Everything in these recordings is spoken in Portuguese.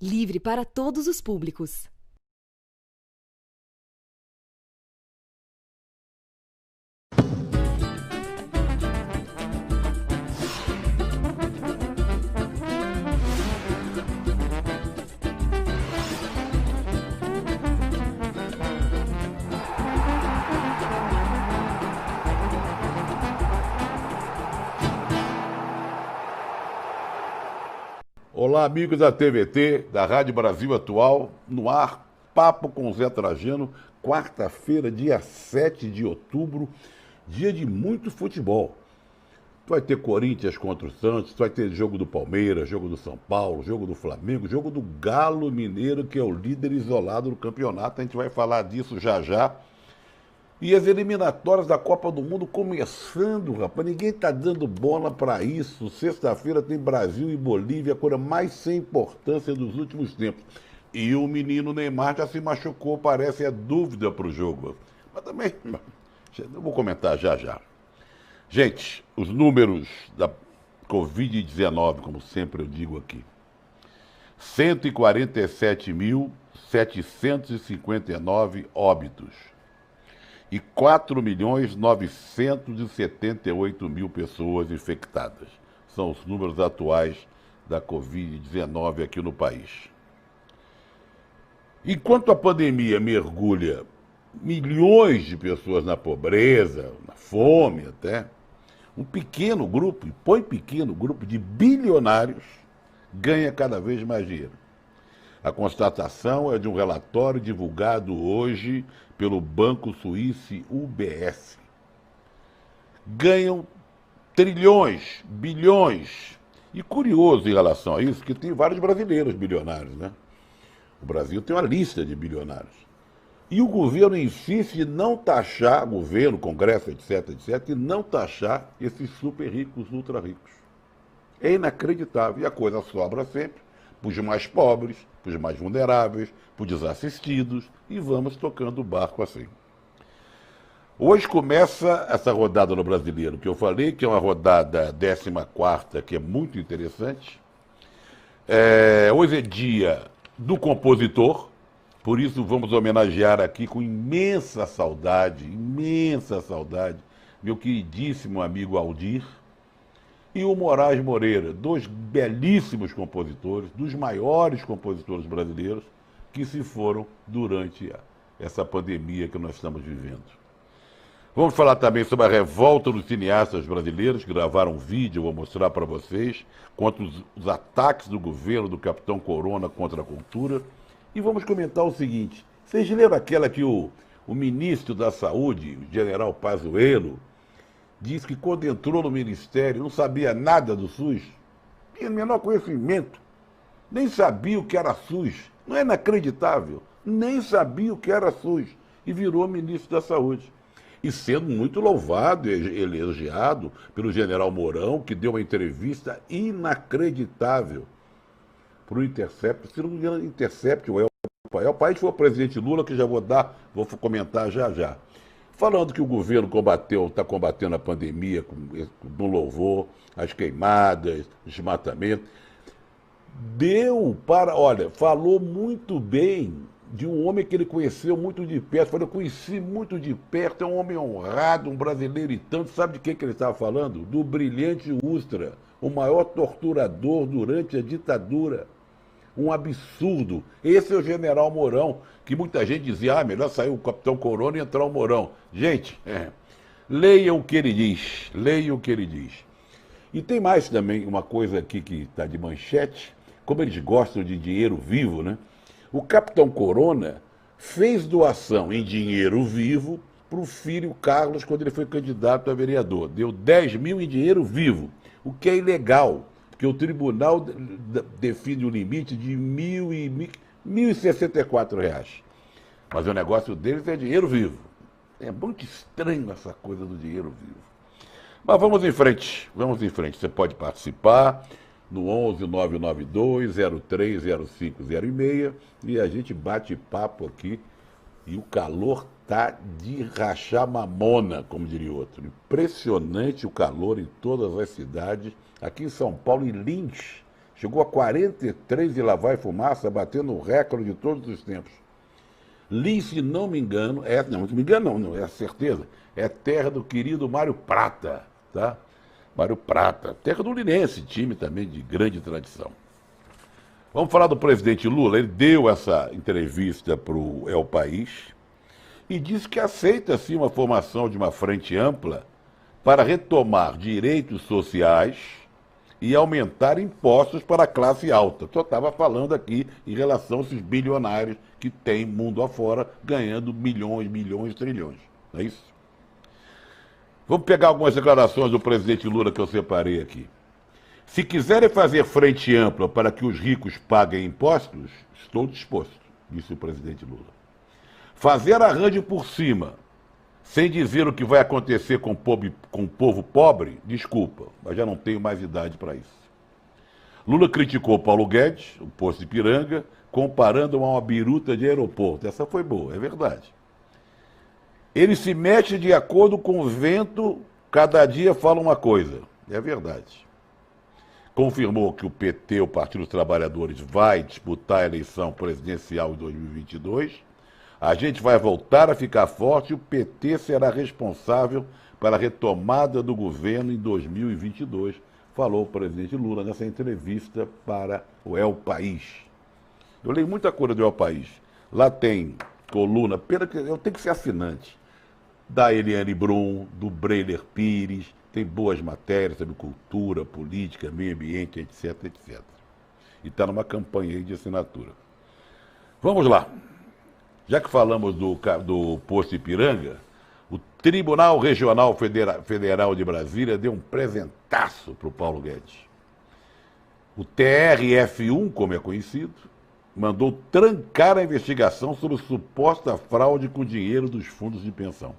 Livre para todos os públicos. Olá, amigos da TVT, da Rádio Brasil Atual, no ar, Papo com Zé Trajano, quarta-feira, dia 7 de outubro, dia de muito futebol. Tu vai ter Corinthians contra o Santos, tu vai ter jogo do Palmeiras, jogo do São Paulo, jogo do Flamengo, jogo do Galo Mineiro, que é o líder isolado do campeonato, a gente vai falar disso já já. E as eliminatórias da Copa do Mundo começando, rapaz. Ninguém tá dando bola para isso. Sexta-feira tem Brasil e Bolívia, a coisa mais sem importância dos últimos tempos. E o menino Neymar já se machucou, parece, é dúvida para o jogo. Mas também, eu vou comentar já já. Gente, os números da Covid-19, como sempre eu digo aqui. 147.759 óbitos. E 4.978.000 pessoas infectadas. São os números atuais da Covid-19 aqui no país. Enquanto a pandemia mergulha milhões de pessoas na pobreza, na fome até, um pequeno grupo, e põe pequeno grupo de bilionários, ganha cada vez mais dinheiro. A constatação é de um relatório divulgado hoje pelo banco suíço UBS. Ganham trilhões, bilhões. E curioso em relação a isso, que tem vários brasileiros bilionários, né? O Brasil tem uma lista de bilionários. E o governo insiste em não taxar, governo, congresso, etc., etc., e não taxar esses super ricos, ultra ricos. É inacreditável. E a coisa sobra sempre para os mais pobres, para os mais vulneráveis, para os desassistidos, e vamos tocando o barco assim. Hoje começa essa rodada no Brasileiro, que eu falei, que é uma rodada 14ª, que é muito interessante. Hoje é dia do compositor, por isso vamos homenagear aqui com imensa saudade, meu queridíssimo amigo Aldir, e o Moraes Moreira, dois belíssimos compositores, dos maiores compositores brasileiros, que se foram durante essa pandemia que nós estamos vivendo. Vamos falar também sobre a revolta dos cineastas brasileiros, que gravaram um vídeo, eu vou mostrar para vocês, contra os ataques do governo do Capitão Corona contra a cultura. E vamos comentar o seguinte, vocês lembram aquela que o ministro da Saúde, o general Pazuello, diz que quando entrou no ministério não sabia nada do SUS, tinha o menor conhecimento, nem sabia o que era SUS. Não é inacreditável? Nem sabia o que era SUS e virou ministro da Saúde. E sendo muito louvado e elogiado pelo general Mourão, que deu uma entrevista inacreditável para o Intercept, se não me engano, Intercept ou El País, foi o presidente Lula, que já vou comentar já já. Falando que o governo está combatendo a pandemia com louvor, as queimadas, desmatamento. Falou muito bem de um homem que ele conheceu muito de perto. Falou, eu conheci muito de perto, é um homem honrado, um brasileiro e tanto. Sabe de quem que ele estava falando? Do Brilhante Ustra, o maior torturador durante a ditadura. Um absurdo. Esse é o general Mourão, que muita gente dizia, melhor sair o Capitão Corona e entrar o Mourão. Gente, leiam o que ele diz, E tem mais também uma coisa aqui que está de manchete, como eles gostam de dinheiro vivo, né? O Capitão Corona fez doação em dinheiro vivo para o filho Carlos quando ele foi candidato a vereador. Deu 10 mil em dinheiro vivo, o que é ilegal. Porque o tribunal define o limite de R$ 1.064. Mas o negócio deles é dinheiro vivo. É muito estranho essa coisa do dinheiro vivo. Mas vamos em frente. Você pode participar no 11 992 030506 e a gente bate papo aqui. E o calor tá de rachar mamona, como diria outro. Impressionante o calor em todas as cidades. Aqui em São Paulo, em Lins, Chegou a 43 e lá vai fumaça, batendo o recorde de todos os tempos. Lins, se não me engano, não me engano não, é certeza, é terra do querido Mário Prata, tá? Mário Prata, terra do Linense, time também de grande tradição. Vamos falar do presidente Lula. Ele deu essa entrevista para o El País e disse que aceita, sim, uma formação de uma frente ampla para retomar direitos sociais e aumentar impostos para a classe alta. Eu estava falando aqui em relação a esses bilionários que tem mundo afora ganhando milhões, milhões, trilhões. Não é isso? Vamos pegar algumas declarações do presidente Lula que eu separei aqui. Se quiserem fazer frente ampla para que os ricos paguem impostos, estou disposto, disse o presidente Lula. Fazer arranjo por cima, sem dizer o que vai acontecer com o povo pobre, desculpa, mas já não tenho mais idade para isso. Lula criticou Paulo Guedes, o posto de Ipiranga, comparando a uma biruta de aeroporto. Essa foi boa, é verdade. Ele se mexe de acordo com o vento, cada dia fala uma coisa. É verdade. Confirmou que o PT, o Partido dos Trabalhadores, vai disputar a eleição presidencial em 2022. A gente vai voltar a ficar forte e o PT será responsável pela retomada do governo em 2022, falou o presidente Lula nessa entrevista para o El País. Eu leio muita coisa do El País. Lá tem coluna, pena que eu tenho que ser assinante, da Eliane Brum, do Breiler Pires, tem boas matérias sobre cultura, política, meio ambiente, etc, etc. E está numa campanha aí de assinatura. Vamos lá. Já que falamos do posto Ipiranga, o Tribunal Regional Federal de Brasília deu um presentaço para o Paulo Guedes. O TRF1, como é conhecido, mandou trancar a investigação sobre suposta fraude com dinheiro dos fundos de pensão.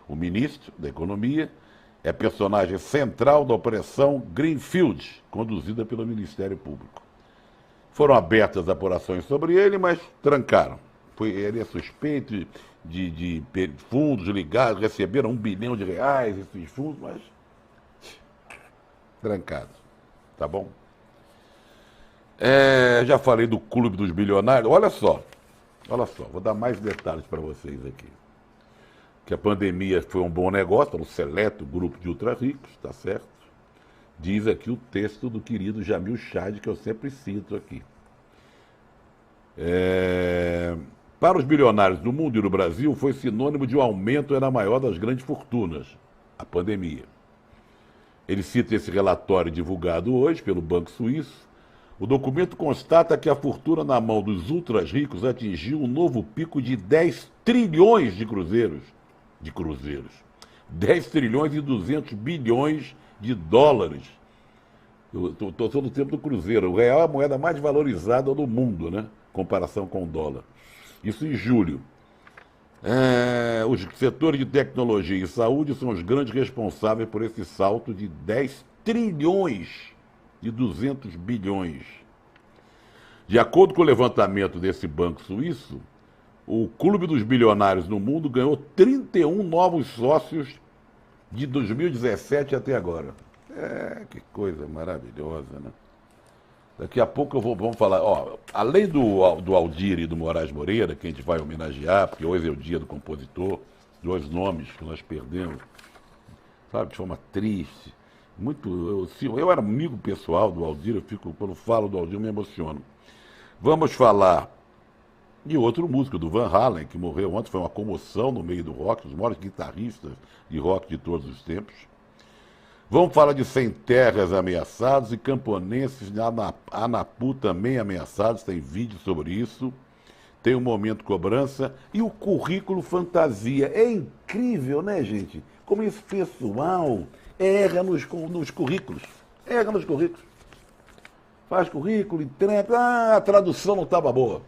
O ministro da Economia é personagem central da Operação Greenfield, conduzida pelo Ministério Público. Foram abertas apurações sobre ele, mas trancaram. Ele é suspeito de fundos ligados, receberam R$1 bilhão esses fundos, mas trancado. Tá bom? Já falei do Clube dos Bilionários. Olha só, vou dar mais detalhes para vocês aqui. Que a pandemia foi um bom negócio para um seleto grupo de ultra-ricos, tá certo? Diz aqui o texto do querido Jamil Chad, que eu sempre cito aqui. Para os bilionários do mundo e no Brasil, foi sinônimo de um aumento na maior das grandes fortunas, a pandemia. Ele cita esse relatório divulgado hoje pelo Banco Suíço. O documento constata que a fortuna na mão dos ultra-ricos atingiu um novo pico de 10 trilhões de cruzeiros. 10 trilhões e 200 bilhões de dólares. Eu estou todo o tempo do cruzeiro. O real é a moeda mais valorizada do mundo, né? Em comparação com o dólar. Isso em julho. Os setores de tecnologia e saúde são os grandes responsáveis por esse salto de 10 trilhões e 200 bilhões. De acordo com o levantamento desse banco suíço, o Clube dos Bilionários no mundo ganhou 31 novos sócios de 2017 até agora. Que coisa maravilhosa, né? Daqui a pouco vamos falar, além do Aldir e do Moraes Moreira, que a gente vai homenagear, porque hoje é o dia do compositor, dois nomes que nós perdemos, sabe, de forma triste. Eu era amigo pessoal do Aldir, quando falo do Aldir, eu me emociono. Vamos falar de outro músico, do Van Halen, que morreu ontem, foi uma comoção no meio do rock, os maiores guitarristas de rock de todos os tempos. Vamos falar de Sem Terras ameaçados e camponenses de Anapu também ameaçados, tem vídeo sobre isso. Tem o Momento Cobrança e o currículo fantasia. É incrível, né, gente? Como esse pessoal erra nos currículos. Erra nos currículos. Faz currículo, entrega, a tradução não estava boa.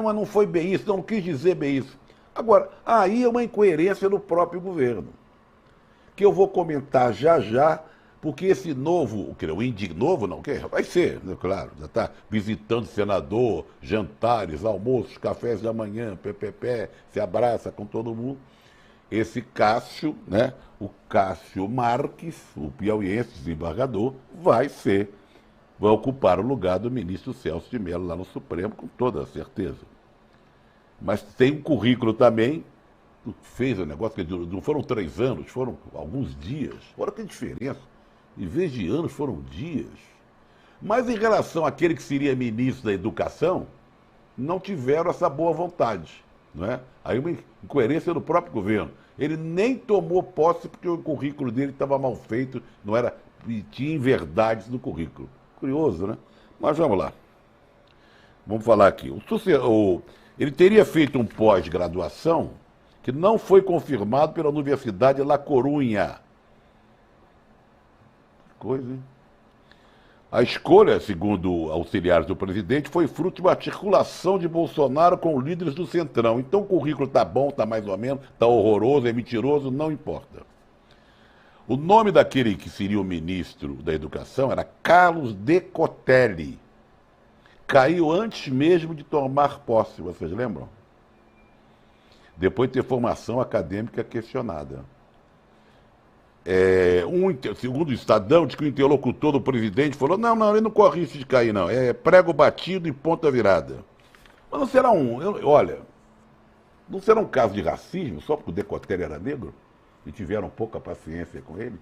Não foi bem isso, não quis dizer bem isso. Agora, aí é uma incoerência no próprio governo, que eu vou comentar já, porque esse novo, vai ser, né, claro, já está visitando o senador, jantares, almoços, cafés da manhã, PPP, se abraça com todo mundo. Esse Cássio, né, o Cássio Marques, o piauiense desembargador, vai ser vai ocupar o lugar do ministro Celso de Mello lá no Supremo, com toda certeza. Mas tem um currículo também, fez o negócio, que não foram 3 anos, foram alguns dias. Olha que diferença. Em vez de anos, foram dias. Mas em relação àquele que seria ministro da Educação, não tiveram essa boa vontade. Não é? Aí uma incoerência do próprio governo. Ele nem tomou posse porque o currículo dele estava mal feito, não era, e tinha inverdades no currículo. Curioso, né? Mas vamos lá. Vamos falar aqui. Ele teria feito um pós-graduação que não foi confirmado pela Universidade de La Coruña. Coisa, hein? A escolha, segundo auxiliares do presidente, foi fruto de uma articulação de Bolsonaro com líderes do Centrão. Então o currículo está bom, está mais ou menos, está horroroso, é mentiroso, não importa. O nome daquele que seria o ministro da Educação era Carlos Decotelli. Caiu antes mesmo de tomar posse, vocês lembram? Depois de ter formação acadêmica questionada. Segundo o Estadão, diz que o interlocutor do presidente falou, não, ele não corre risco de cair, não. É prego batido e ponta virada. Mas não será não será um caso de racismo, só porque o Decotelli era negro? E tiveram pouca paciência com ele?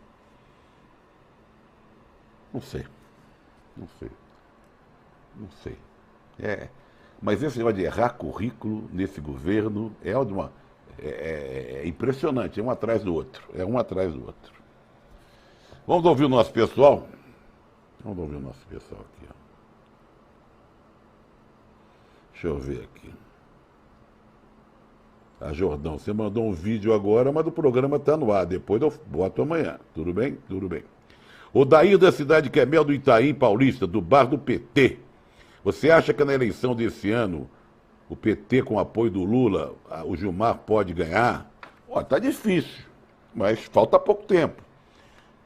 Não sei. Mas esse negócio de errar currículo nesse governo é impressionante, é um atrás do outro. Vamos ouvir o nosso pessoal? Vamos ouvir o nosso pessoal aqui. Ó. Deixa eu ver aqui. A Jordão, você mandou um vídeo agora, mas o programa está no ar. Depois eu boto amanhã. Tudo bem? Tudo bem. O Dair da cidade Quemel do Itaim Paulista, do bar do PT. Você acha que na eleição desse ano, o PT com o apoio do Lula, o Gilmar pode ganhar? Tá difícil, mas falta pouco tempo.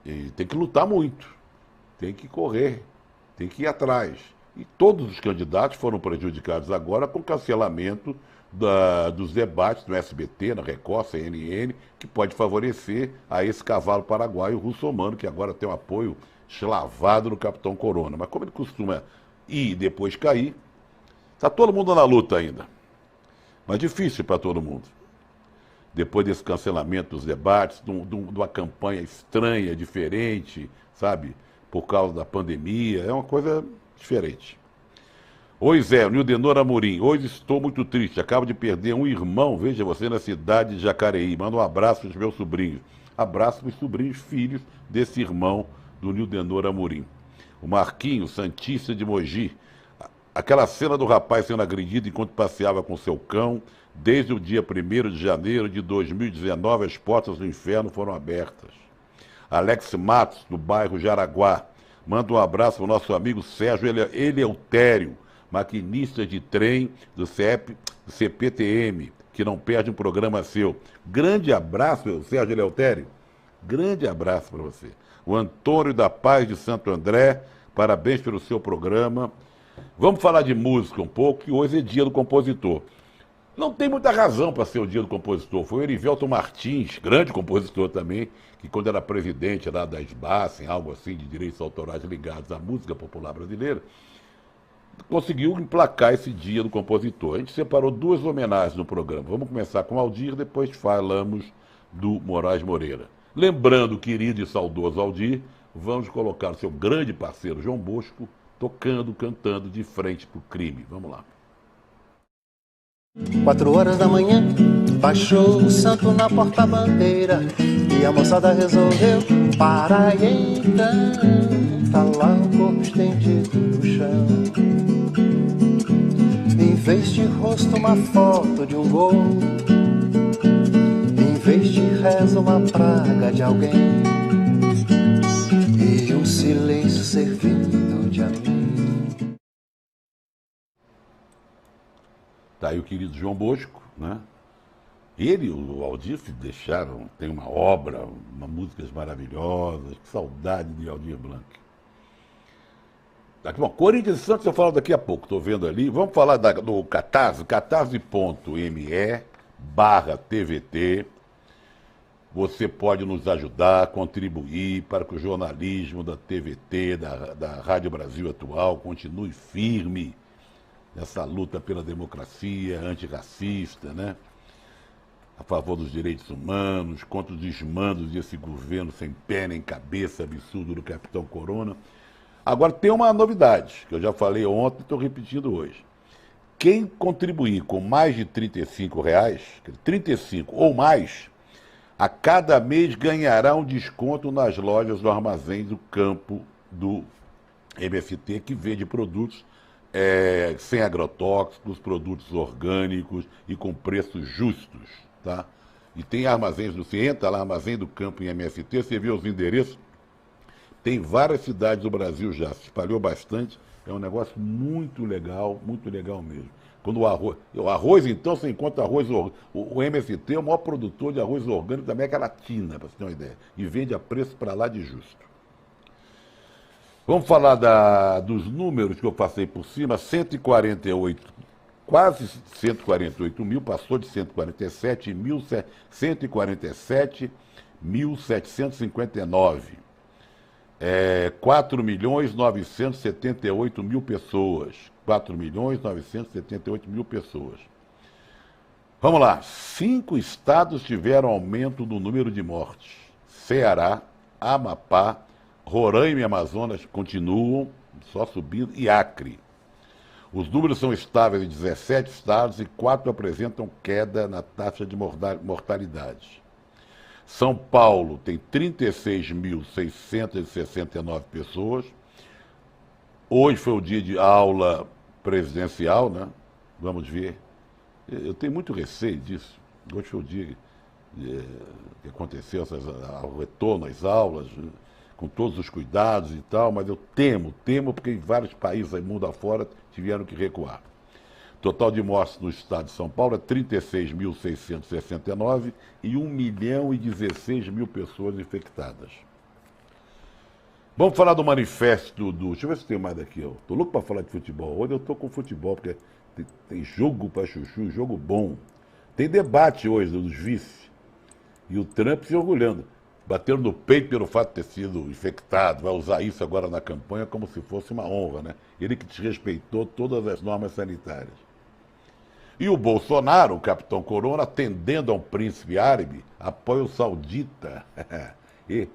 E tem que lutar muito, tem que correr, tem que ir atrás. E todos os candidatos foram prejudicados agora com o cancelamento dos debates no SBT, na Record, CNN, que pode favorecer a esse cavalo paraguaio russomano, que agora tem um apoio eslavado no Capitão Corona. Mas como ele costuma ir e depois cair, está todo mundo na luta ainda. Mas difícil para todo mundo. Depois desse cancelamento dos debates, de uma campanha estranha, diferente, sabe? Por causa da pandemia, é uma coisa diferente. Oi Zé, Nildenor Amorim, hoje estou muito triste, acabo de perder um irmão, veja você, na cidade de Jacareí. Manda um abraço para os meus sobrinhos. Abraço para os sobrinhos, filhos desse irmão do Nildenor Amorim. O Marquinhos, Santista de Mogi. Aquela cena do rapaz sendo agredido enquanto passeava com seu cão, desde o dia 1º de janeiro de 2019, as portas do inferno foram abertas. Alex Matos, do bairro Jaraguá. Manda um abraço para o nosso amigo Sérgio Eleutério, maquinista de trem do CPTM, que não perde um programa seu. Grande abraço, Sérgio Eleutério. Grande abraço para você. O Antônio da Paz de Santo André, parabéns pelo seu programa. Vamos falar de música um pouco, que hoje é dia do compositor. Não tem muita razão para ser o dia do compositor. Foi o Erivelton Martins, grande compositor também, que quando era presidente lá da SBACEN, algo assim de direitos autorais ligados à música popular brasileira, conseguiu emplacar esse dia do compositor. A gente separou 2 homenagens no programa. Vamos começar com Aldir, depois falamos do Moraes Moreira. Lembrando, querido e saudoso Aldir, vamos colocar o seu grande parceiro João Bosco tocando, cantando de frente para o crime. Vamos lá. 4 horas da manhã, baixou o santo na porta-bandeira e a moçada resolveu parar e então tá lá o corpo estendido no chão. Em vez de rosto uma foto de um gol, em vez de rezo uma praga de alguém e um silêncio servindo de amigo. Tá aí o querido João Bosco, né? Ele e o Aldir deixaram, tem uma obra, músicas maravilhosas, que saudade de Aldir Blanc. Bom, Corinthians e Santos eu falo daqui a pouco, estou vendo ali. Vamos falar do Catarse, catarse.me/TVT. você pode nos ajudar, contribuir para que o jornalismo da TVT, da Rádio Brasil Atual, continue firme nessa luta pela democracia antirracista, né? A favor dos direitos humanos, contra os desmandos desse governo sem pé nem cabeça absurdo do Capitão Corona. Agora, tem uma novidade, que eu já falei ontem e estou repetindo hoje. Quem contribuir com mais de R$ 35 ou mais, a cada mês ganhará um desconto nas lojas do Armazém do Campo do MFT, que vende produtos sem agrotóxicos, produtos orgânicos e com preços justos, tá? E tem armazéns, você entra lá, Armazém do Campo em MFT, você vê os endereços, tem várias cidades do Brasil já, se espalhou bastante, é um negócio muito legal mesmo. Quando o arroz então, você encontra arroz, o MFT é o maior produtor de arroz orgânico da América Latina, para você ter uma ideia, e vende a preço para lá de justo. Vamos falar dos números que eu passei por cima, 148, quase 148 mil, passou de 147 mil, 147.759. 4.978.000 pessoas. 4.978.000 pessoas. Vamos lá. 5 estados tiveram aumento do número de mortes. Ceará, Amapá, Roraima e Amazonas continuam só subindo, e Acre. Os números são estáveis em 17 estados e 4 apresentam queda na taxa de mortalidade. São Paulo tem 36.669 pessoas. Hoje foi o dia de aula presidencial, né? Vamos ver. Eu tenho muito receio disso. Hoje foi o dia que aconteceu o retorno às aulas, com todos os cuidados e tal, mas eu temo, porque em vários países aí, mundo afora, tiveram que recuar. Total de mortes no estado de São Paulo é 36.669 e 1.016.000 pessoas infectadas. Vamos falar do manifesto do... Deixa eu ver se tem mais daqui. Estou louco para falar de futebol. Hoje eu estou com futebol, porque tem jogo para chuchu, jogo bom. Tem debate hoje dos vice. E o Trump se orgulhando. Batendo no peito pelo fato de ter sido infectado. Vai usar isso agora na campanha como se fosse uma honra, né? Ele que desrespeitou todas as normas sanitárias. E o Bolsonaro, o Capitão Corona, atendendo a um príncipe árabe, apoia o saudita. E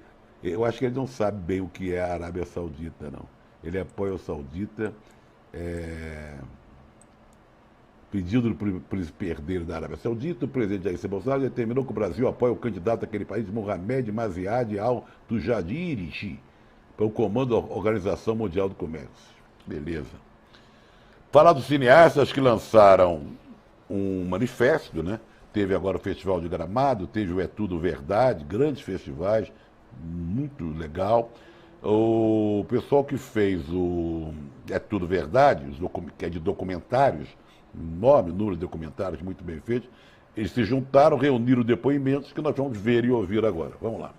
eu acho que ele não sabe bem o que é a Arábia Saudita, não. Ele apoia o saudita, pedido do príncipe herdeiro da Arábia Saudita. O presidente Jair Bolsonaro determinou que o Brasil apoie o candidato daquele país, Mohamed Maziad al-Tujadirichi, para o comando da Organização Mundial do Comércio. Beleza. Falar dos cineastas que lançaram um manifesto, né? Teve agora o Festival de Gramado, teve o É Tudo Verdade, grandes festivais, muito legal. O pessoal que fez o É Tudo Verdade, que é de documentários, enorme número de documentários muito bem feitos, eles se juntaram, reuniram depoimentos que nós vamos ver e ouvir agora. Vamos lá.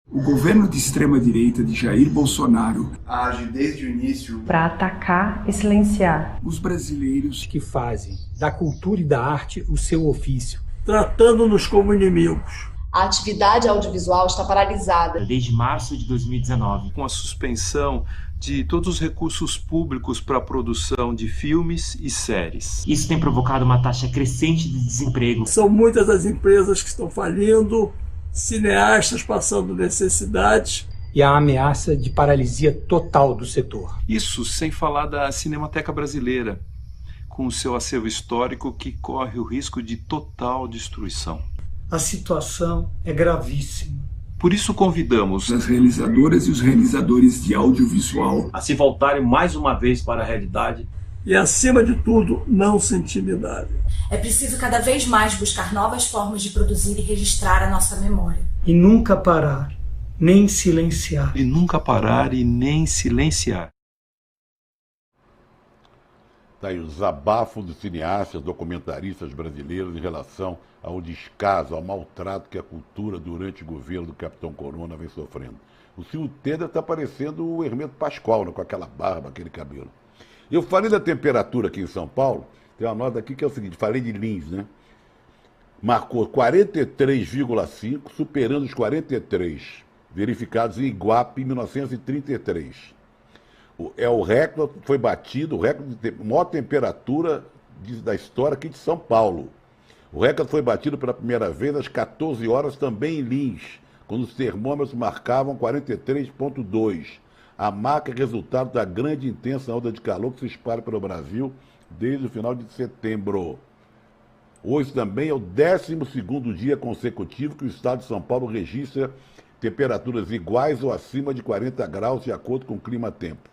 O governo de extrema-direita de Jair Bolsonaro age desde o início para atacar e silenciar os brasileiros que fazem da cultura e da arte o seu ofício, tratando-nos como inimigos. A atividade audiovisual está paralisada desde março de 2019, com a suspensão de todos os recursos públicos para a produção de filmes e séries. Isso tem provocado uma taxa crescente de desemprego. São muitas as empresas que estão falindo, cineastas passando necessidades e a ameaça de paralisia total do setor. Isso sem falar da Cinemateca Brasileira, com o seu acervo histórico que corre o risco de total destruição. A situação é gravíssima. Por isso convidamos as realizadoras e os realizadores de audiovisual a se voltarem mais uma vez para a realidade e, acima de tudo, não se intimidarem. É preciso cada vez mais buscar novas formas de produzir e registrar a nossa memória. E nunca parar, nem silenciar. E nunca parar e nem silenciar. Tá aí o desabafo dos cineastas, documentaristas brasileiros em relação ao descaso, ao maltrato que a cultura durante o governo do Capitão Corona vem sofrendo. O Silvio Teda está parecendo o Hermeto Pascoal, né, com aquela barba, aquele cabelo. Eu falei da temperatura aqui em São Paulo, tem uma nota aqui que é o seguinte, falei de Lins, né? Marcou 43,5, superando os 43 verificados em Iguape em 1933. O recorde foi batido, o recorde de maior temperatura da história aqui de São Paulo. O recorde foi batido pela primeira vez às 14 horas também em Lins, quando os termômetros marcavam 43,2. A marca é resultado da grande e intensa onda de calor que se espalha pelo Brasil desde o final de setembro. Hoje também é o 12º dia consecutivo que o estado de São Paulo registra temperaturas iguais ou acima de 40 graus de acordo com o clima-tempo.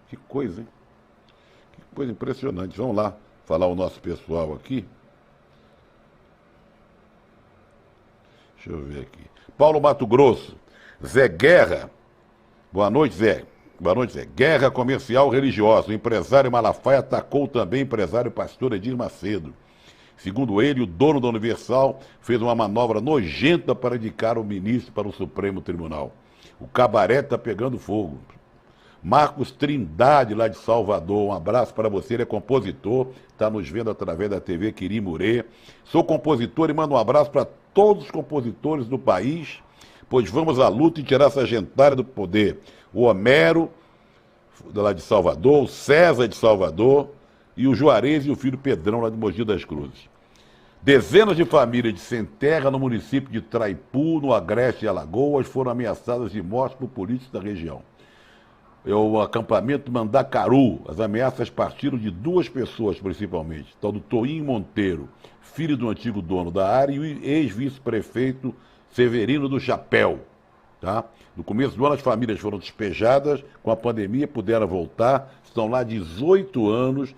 Que coisa, hein? Que coisa impressionante. Vamos lá falar o nosso pessoal aqui. Deixa eu ver aqui. Paulo Mato Grosso. Zé Guerra. Boa noite, Zé. Boa noite, Zé. Guerra comercial religiosa. O empresário Malafaia atacou também o empresário pastor Edir Macedo. Segundo ele, o dono da Universal fez uma manobra nojenta para indicar o ministro para o Supremo Tribunal. O cabaré está pegando fogo. Marcos Trindade, lá de Salvador, um abraço para você, ele é compositor, está nos vendo através da TV Quirimurê. Sou compositor e mando um abraço para todos os compositores do país, pois vamos à luta e tirar essa gentalha do poder. O Homero, lá de Salvador, o César de Salvador, e o Juarez e o filho Pedrão, lá de Mogi das Cruzes. Dezenas de famílias de sem terra no município de Traipu, no Agreste e Alagoas, foram ameaçadas de morte por políticos da região. É o acampamento Mandacaru. As ameaças partiram de 2 pessoas, principalmente. Tal do Toinho Monteiro, filho do antigo dono da área, e o ex-vice-prefeito Severino do Chapéu. Tá? No começo do ano, as famílias foram despejadas, com a pandemia puderam voltar, estão lá 18 anos,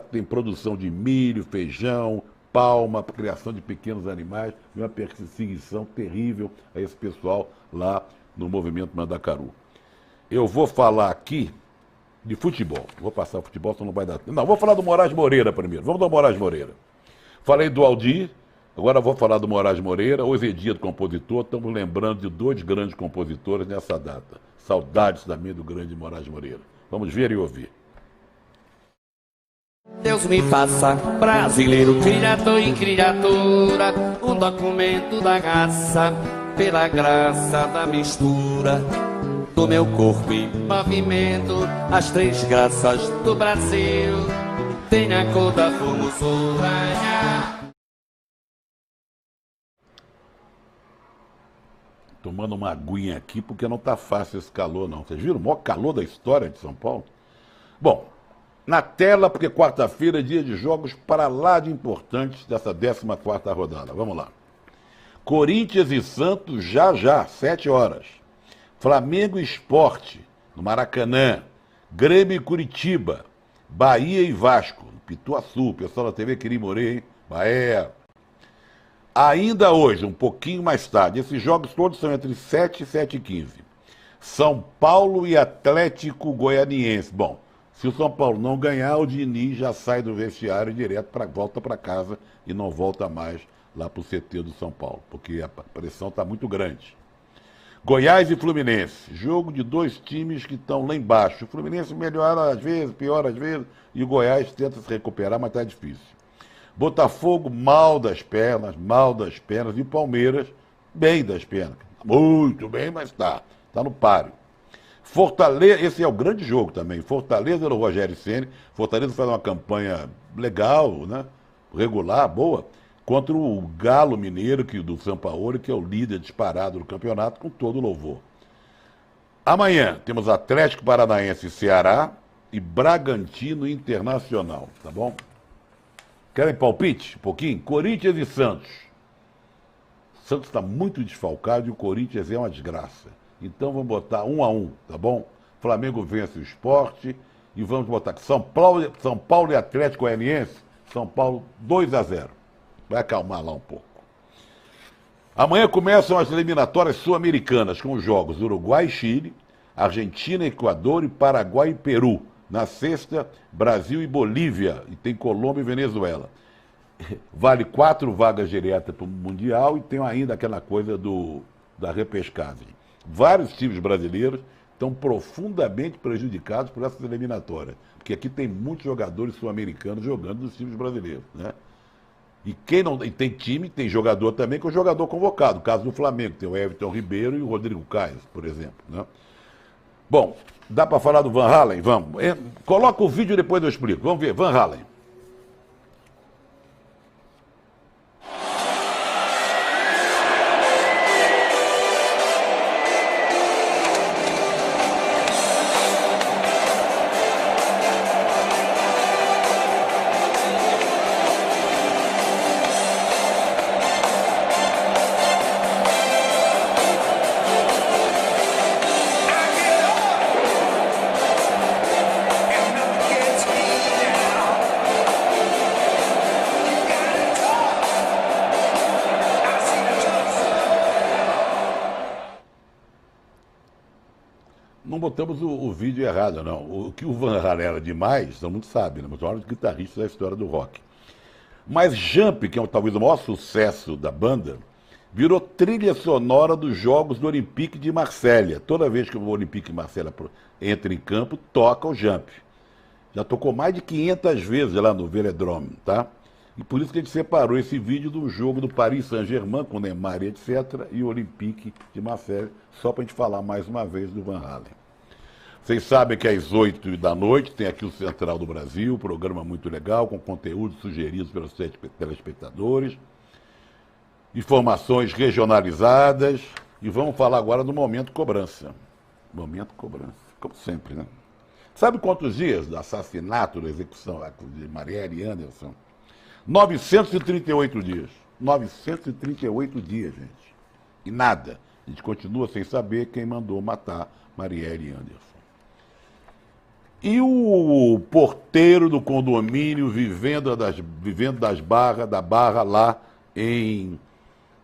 tem produção de milho, feijão, palma, criação de pequenos animais, e uma perseguição terrível a esse pessoal lá no movimento Mandacaru. Eu vou falar aqui de futebol. Vou passar o futebol, senão não vai dar tempo. Não, vou falar do Moraes Moreira primeiro. Vamos do Moraes Moreira. Falei do Aldir, agora vou falar do Moraes Moreira. Hoje é dia do compositor, estamos lembrando de 2 grandes compositores nessa data. Saudades também do grande Moraes Moreira. Vamos ver e ouvir. Deus me faça brasileiro, criador e criatura, um documento da raça, pela graça da mistura do meu corpo em movimento, as 3 graças do Brasil, tem a cor da formosura. Tomando uma aguinha aqui, porque não está fácil esse calor, não. Vocês viram o maior calor da história de São Paulo? Bom, na tela, porque quarta-feira é dia de jogos para lá de importantes dessa 14ª rodada. Vamos lá. Corinthians e Santos já, 7 horas. Flamengo e Sport, no Maracanã. Grêmio e Curitiba. Bahia e Vasco, no Pituaçu. Pessoal da TV Quirimurê, hein? Bahia. Ainda hoje, um pouquinho mais tarde, esses jogos todos são entre 7 e 7h15. São Paulo e Atlético Goianiense. Bom, se o São Paulo não ganhar, o Diniz já sai do vestiário direto, volta para casa e não volta mais lá para o CT do São Paulo, porque a pressão está muito grande. Goiás e Fluminense, jogo de 2 times que estão lá embaixo. O Fluminense melhora às vezes, piora às vezes, e o Goiás tenta se recuperar, mas está difícil. Botafogo, mal das pernas, e o Palmeiras, bem das pernas. Muito bem, mas está no páreo. Fortaleza, esse é o grande jogo também. Fortaleza do Rogério Ceni. Fortaleza faz uma campanha legal, né? Regular, boa, contra o Galo Mineiro, do Sampaoli, que é o líder disparado do campeonato, com todo louvor. Amanhã temos Atlético Paranaense e Ceará e Bragantino Internacional, tá bom? Querem palpite? Um pouquinho? Corinthians e Santos. O Santos está muito desfalcado e o Corinthians é uma desgraça. Então vamos botar 1-1, tá bom? Flamengo vence o Sport e vamos botar São Paulo e Atlético Goianiense. São Paulo 2-0. Vai acalmar lá um pouco. Amanhã começam as eliminatórias sul-americanas com os jogos Uruguai e Chile, Argentina e Equador e Paraguai e Peru. Na sexta, Brasil e Bolívia. E tem Colômbia e Venezuela. Vale 4 vagas diretas para o Mundial e tem ainda aquela coisa da repescagem. Vários times brasileiros estão profundamente prejudicados por essas eliminatórias. Porque aqui tem muitos jogadores sul-americanos jogando nos times brasileiros, né? E quem não e tem time, tem jogador também que é o jogador convocado. No caso do Flamengo, tem o Everton Ribeiro e o Rodrigo Caio, por exemplo, né? Bom, dá para falar do Van Halen? Vamos. Coloca o vídeo e depois eu explico. Vamos ver, Van Halen. Não botamos o vídeo errado, não. O que o Van Halen era demais, todo mundo sabe, né? Mas um dos guitarristas da história do rock. Mas Jump, que é talvez o maior sucesso da banda, virou trilha sonora dos Jogos do Olympique de Marselha. Toda vez que o Olympique de Marselha entra em campo, toca o Jump. Já tocou mais de 500 vezes lá no Velodrome, tá? E por isso que a gente separou esse vídeo do jogo do Paris Saint-Germain, com Neymar e etc., e o Olympique de Marselha, só para a gente falar mais uma vez do Van Halen. Vocês sabem que às 8 da noite tem aqui o Central do Brasil, programa muito legal, com conteúdos sugeridos pelos telespectadores, informações regionalizadas, e vamos falar agora do Momento Cobrança. Momento Cobrança, como sempre, né? Sabe quantos dias do assassinato, da execução de Marielle Anderson? 938 dias. 938 dias, gente. E nada. A gente continua sem saber quem mandou matar Marielle Anderson. E o porteiro do condomínio vivendo da Barra lá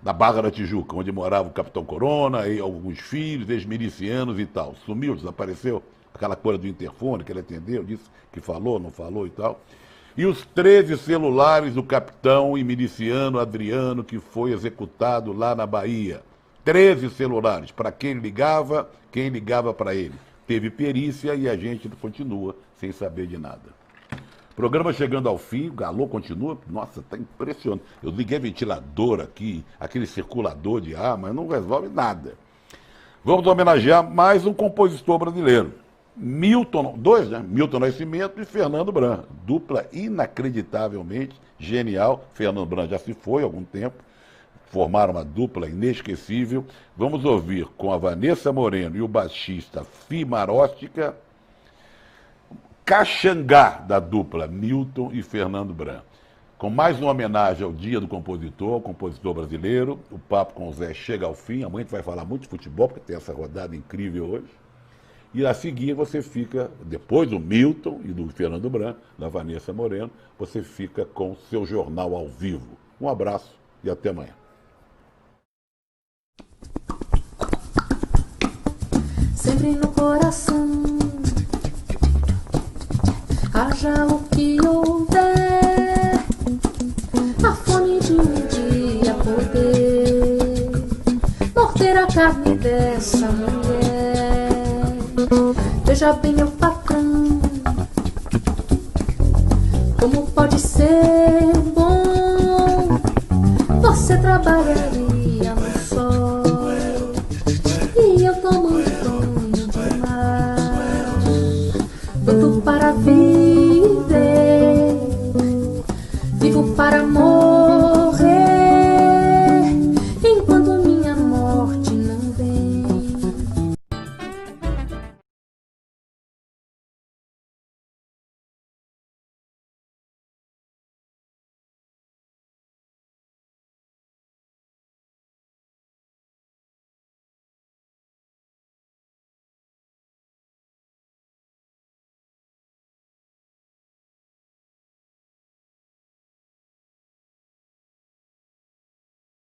da Barra da Tijuca, onde morava o Capitão Corona, e alguns filhos, ex-milicianos e tal. Sumiu, desapareceu. Aquela coisa do interfone que ele atendeu, disse que falou, não falou e tal. E os 13 celulares do capitão e miliciano Adriano, que foi executado lá na Bahia. 13 celulares. Para quem ligava para ele. Teve perícia e a gente continua sem saber de nada. Programa chegando ao fim, o Galô continua. Nossa, está impressionante. Eu liguei ventilador aqui, aquele circulador de ar, mas não resolve nada. Vamos homenagear mais um compositor brasileiro. Dois, né? Milton Nascimento e Fernando Bran. Dupla inacreditavelmente genial. Fernando Bran já se foi há algum tempo. Formaram uma dupla inesquecível. Vamos ouvir com a Vanessa Moreno e o baixista Fimaróstica, Caxangá da dupla Milton e Fernando Bran. Com mais uma homenagem ao Dia do Compositor, ao compositor brasileiro. O Papo com o Zé chega ao fim. Amanhã a gente vai falar muito de futebol, porque tem essa rodada incrível hoje. E a seguir você fica, depois do Milton e do Fernando Bran, da Vanessa Moreno, você fica com o seu jornal ao vivo. Um abraço e até amanhã. Sempre no coração, haja o que houver, a fome de um dia poder morder a carne dessa mulher. Veja bem, meu patrão, como pode ser bom você trabalharia no sol e eu tô muito demais, tudo para ver.